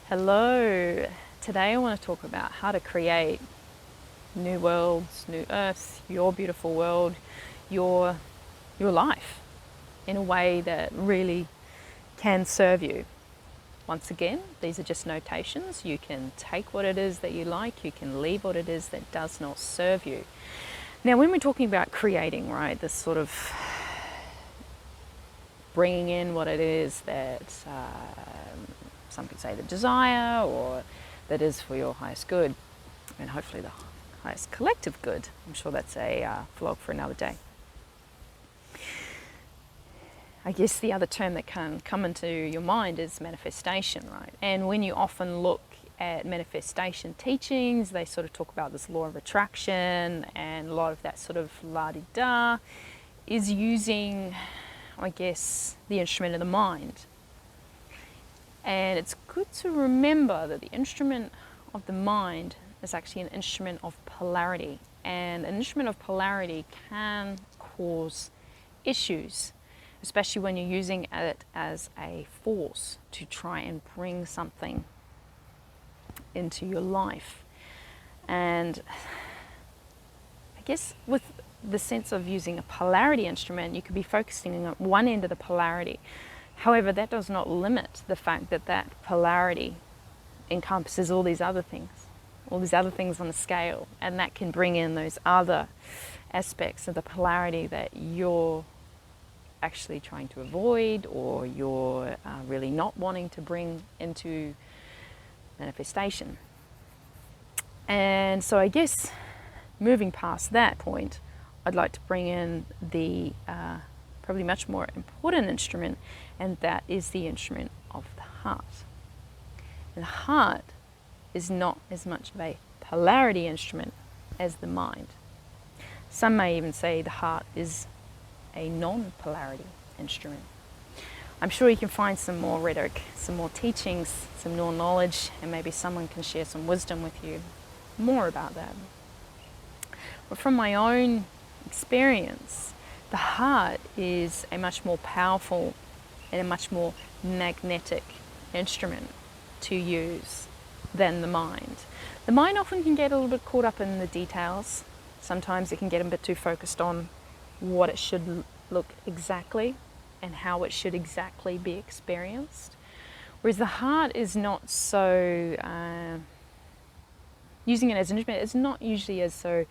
Hello. Today I want to talk about how to create new worlds, new earths, your beautiful world, your life in a way that really can serve you. Once again, these are just notations. You can take what it is that you like, you can leave what it is that does not serve you. Now, when we're talking about creating, right, this sort of bringing in what it is that some could say the desire, or that is for your highest good, and hopefully the highest collective good. I'm sure that's a vlog for another day. I guess the other term that can come into your mind is manifestation, right? And when you often look at manifestation teachings, they sort of talk about this law of attraction, and a lot of that sort of la-di-da is using, I guess, the instrument of the mind. And it's good to remember that the instrument of the mind is actually an instrument of polarity. And an instrument of polarity can cause issues, especially when you're using it as a force to try and bring something into your life. And I guess with the sense of using a polarity instrument, you could be focusing on one end of the polarity. However, that does not limit the fact that that polarity encompasses all these other things on the scale, and that can bring in those other aspects of the polarity that you're actually trying to avoid, or you're really not wanting to bring into manifestation. And so I guess moving past that point, I'd like to bring in the probably much more important instrument, and that is the instrument of the heart. And the heart is not as much of a polarity instrument as the mind. Some may even say the heart is a non-polarity instrument. I'm sure you can find some more rhetoric, some more teachings, some more knowledge, and maybe someone can share some wisdom with you more about that. But from my own experience, the heart is a much more powerful and a much more magnetic instrument to use than the mind. The mind often can get a little bit caught up in the details. Sometimes it can get a bit too focused on what it should look exactly and how it should exactly be experienced. Whereas the heart is not so, using it as an instrument, it's not usually as so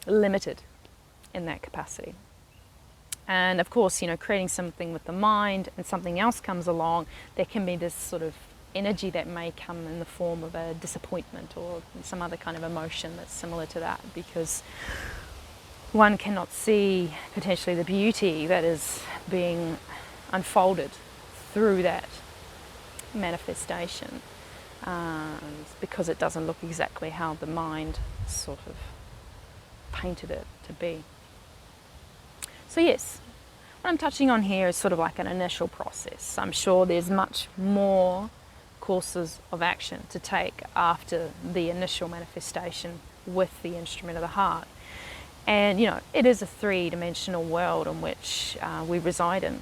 limited in that capacity. And of course, creating something with the mind and something else comes along, there can be this sort of energy that may come in the form of a disappointment or some other kind of emotion that's similar to that, because one cannot see potentially the beauty that is being unfolded through that manifestation, because it doesn't look exactly how the mind sort of painted it to be. So yes, what I'm touching on here is sort of like an initial process. I'm sure there's much more courses of action to take after the initial manifestation with the instrument of the heart. And it is a three-dimensional world in which we reside in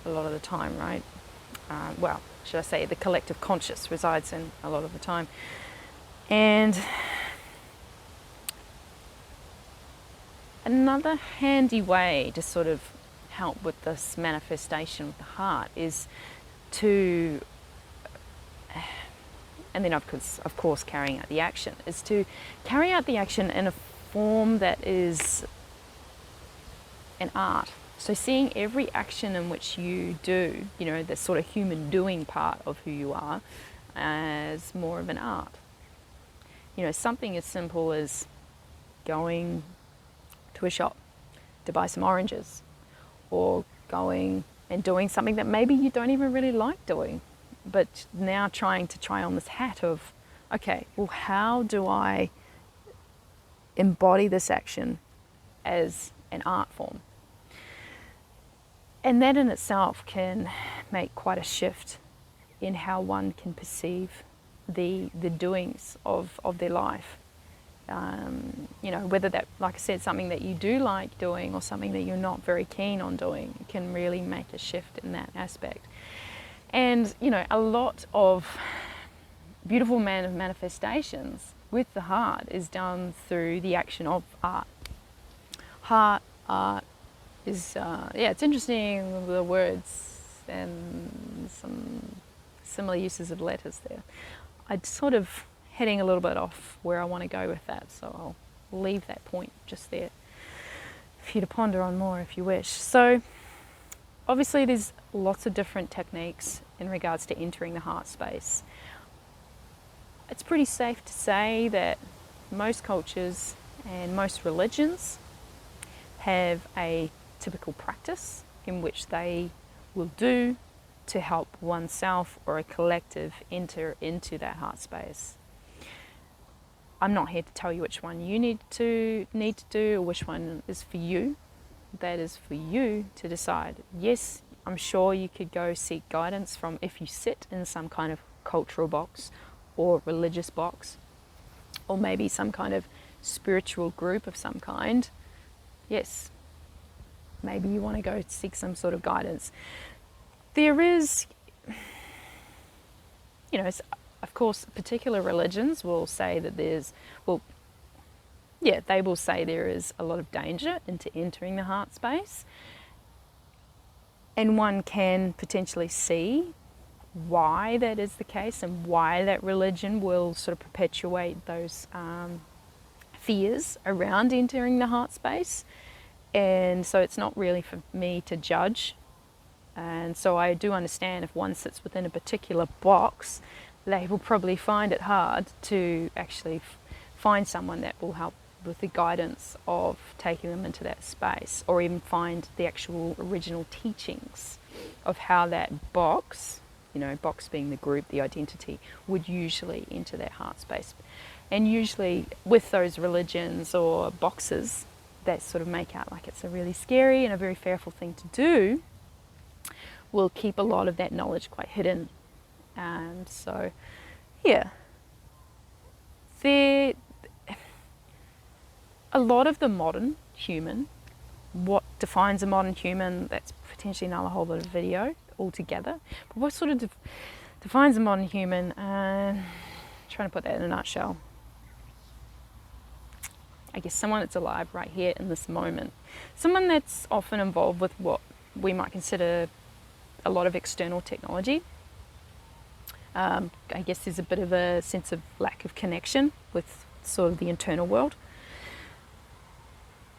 a lot of the time, right? Well, should I say the collective conscious resides in a lot of the time. And another handy way to sort of help with this manifestation with the heart is to, and then of course carrying out the action, is to carry out the action in a form that is an art. So seeing every action in which you do, the sort of human doing part of who you are, as more of an art. Something as simple as going to a shop to buy some oranges, or going and doing something that maybe you don't even really like doing, but now trying to try on this hat of, okay, well, how do I embody this action as an art form? And that in itself can make quite a shift in how one can perceive the doings of their life. Whether that, like I said, something that you do like doing or something that you're not very keen on doing, can really make a shift in that aspect. And, you know, a lot of beautiful manifestations with the heart is done through the action of art. Art is, it's interesting, the words and some similar uses of letters there. I'm sort of heading a little bit off where I want to go with that, so I'll leave that point just there for you to ponder on more if you wish. So obviously there's lots of different techniques in regards to entering the heart space. It's pretty safe to say that most cultures and most religions have a typical practice in which they will do to help oneself or a collective enter into that heart space. I'm not here to tell you which one you need to do or which one is for you. That is for you to decide. Yes, I'm sure you could go seek guidance from, if you sit in some kind of cultural box or religious box, or maybe some kind of spiritual group of some kind. Yes, maybe you want to go seek some sort of guidance. There is, you know, of course, particular religions will say that they will say there is a lot of danger into entering the heart space. And one can potentially see why that is the case and why that religion will sort of perpetuate those fears around entering the heart space. And so it's not really for me to judge. And so I do understand if one sits within a particular box, they will probably find it hard to actually find someone that will help with the guidance of taking them into that space, or even find the actual original teachings of how that box, you know, box being the group, the identity, would usually enter that heart space. And usually with those religions or boxes that sort of make out like it's a really scary and a very fearful thing to do, will keep a lot of that knowledge quite hidden. And so, yeah, a lot of the modern human, what defines a modern human, that's potentially another whole lot of video altogether. But what sort of defines a modern human, trying to put that in a nutshell. I guess someone that's alive right here in this moment. Someone that's often involved with what we might consider a lot of external technology. I guess there's a bit of a sense of lack of connection with sort of the internal world.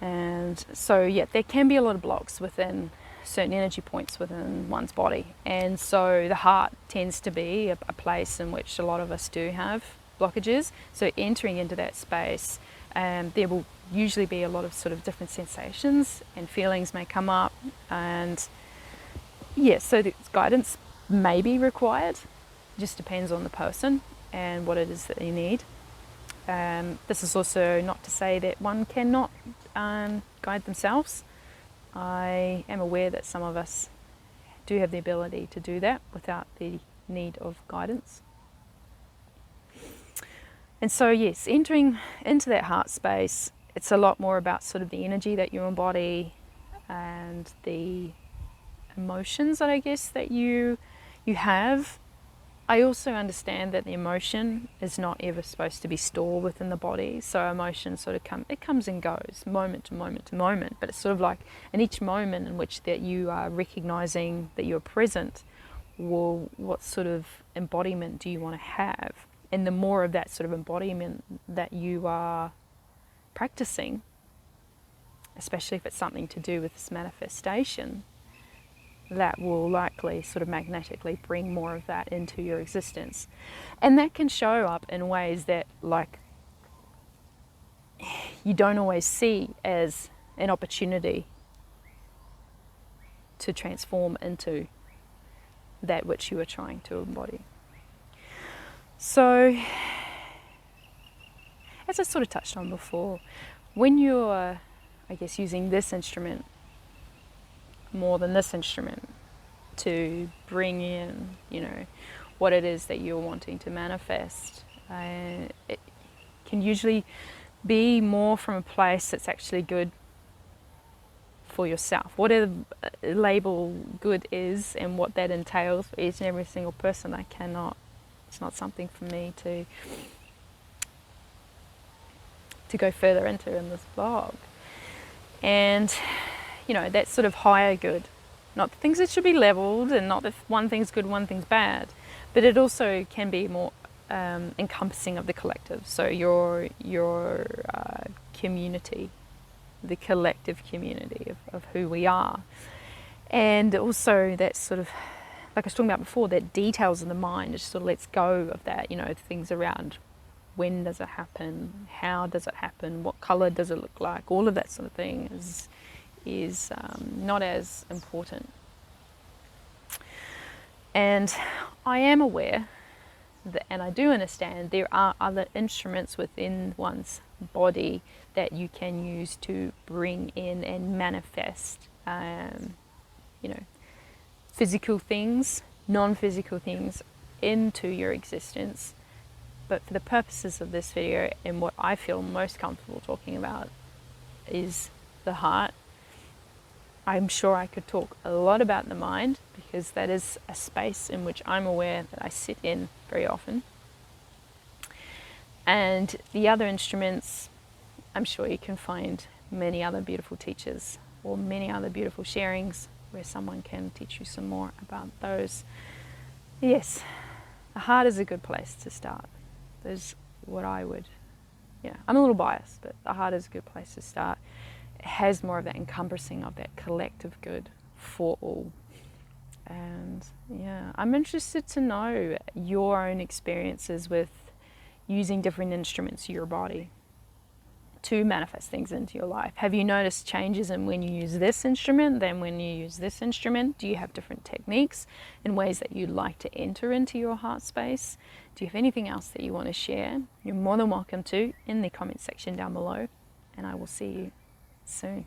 And so, yeah, there can be a lot of blocks within certain energy points within one's body. And so the heart tends to be a place in which a lot of us do have blockages. So entering into that space, there will usually be a lot of sort of different sensations and feelings may come up. And yeah, so the guidance may be required. Just depends on the person and what it is that they need. This is also not to say that one cannot guide themselves. I am aware that some of us do have the ability to do that without the need of guidance. And so yes, entering into that heart space, it's a lot more about sort of the energy that you embody and the emotions that I guess that you have. I also understand that the emotion is not ever supposed to be stored within the body. So emotion sort of comes and goes, moment to moment to moment. But it's sort of like in each moment in which that you are recognizing that you're present, well, what sort of embodiment do you want to have? And the more of that sort of embodiment that you are practicing, especially if it's something to do with this manifestation, that will likely sort of magnetically bring more of that into your existence. And that can show up in ways that like you don't always see as an opportunity to transform into that which you are trying to embody. So, as I sort of touched on before, when you're, I guess, using this instrument more than this instrument to bring in, you know, what it is that you're wanting to manifest, it can usually be more from a place that's actually good for yourself. Whatever label good is and what that entails for each and every single person, it's not something for me to go further into in this blog. And, that sort of higher good, not the things that should be leveled, and not that one thing's good, one thing's bad, but it also can be more encompassing of the collective. So your community, the collective community of who we are. And also that sort of, like I was talking about before, that details in the mind, it just sort of lets go of that, things around when does it happen, how does it happen, what color does it look like, all of that sort of thing is not as important. And I am aware that, and I do understand, there are other instruments within one's body that you can use to bring in and manifest, physical things, non-physical things into your existence. But for the purposes of this video, and what I feel most comfortable talking about is the heart. I'm sure I could talk a lot about the mind, because that is a space in which I'm aware that I sit in very often. And the other instruments, I'm sure you can find many other beautiful teachers or many other beautiful sharings where someone can teach you some more about those. Yes, the heart is a good place to start. There's what I would, I'm a little biased, but the heart is a good place to start. It has more of that encompassing of that collective good for all. And I'm interested to know your own experiences with using different instruments of your body to manifest things into your life. Have you noticed changes in when you use this instrument than when you use this instrument? Do you have different techniques and ways that you'd like to enter into your heart space? Do you have anything else that you want to share? You're more than welcome to in the comment section down below, and I will see you soon.